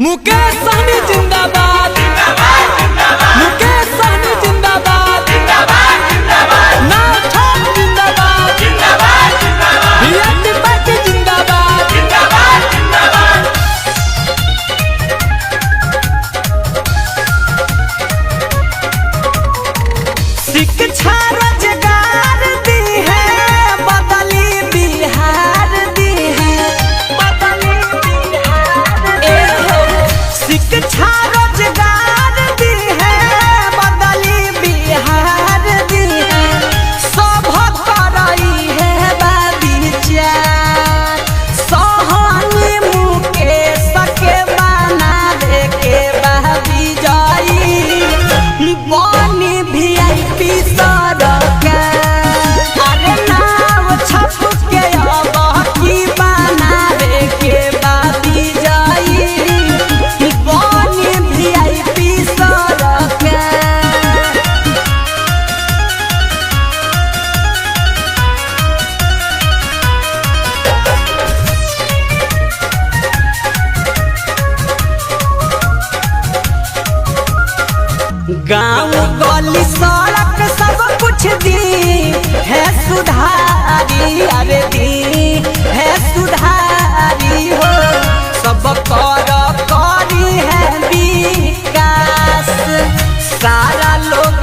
मुकेश सहनी जिंदाबाद जिंदाबाद जिंदाबाद। मुकेश सहनी जिंदाबाद जिंदाबाद जिंदाबाद। नाथ जिंदाबाद जिंदाबाद जिंदाबाद। बीएसपी पार्टी जिंदाबाद जिंदाबाद जिंदाबाद। शिक्षा रोजगार दी है, बदली बिहार दी है, बदली बिहार। शिक्षा रोजगार दी है, बदली बिहार दी है। सब करई है विचार, सहनी मुकेश के बनावे के विजयी बनी VIP सरकार। अरे नाम छप के अब की बनावे के विजयी बनी VIP सरकार। गाँव गली सड़क सब कुछ दी है सुधारी, अरे दी है सुधारी हो। सब करी है विकास, सारा लोग